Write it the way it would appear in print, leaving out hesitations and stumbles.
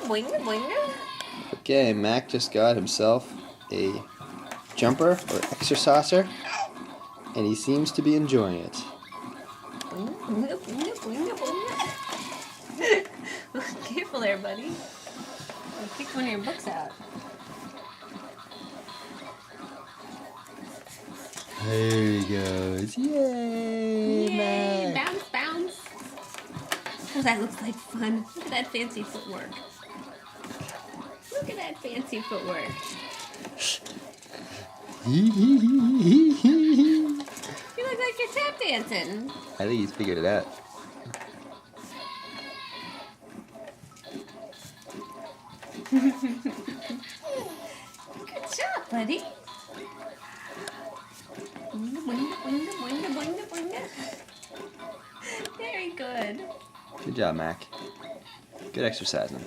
boinga, boinga. Okay, Mac just got himself a jumper or exerciser, and he seems to be enjoying it. Boinga, boinga, boinga, boinga. Careful there, buddy. I'll kick one of your books out. There he goes. Yay, Yay! Mac. Bounce, bounce. Oh, that looks like fun. Look at that fancy footwork. Look at that fancy footwork. You look like you're tap dancing. I think he's figured it out. Good job, buddy. Boinga, boinga, boinga, boinga, boinga, boinga. Very good. Good job, Mac. Good exercising.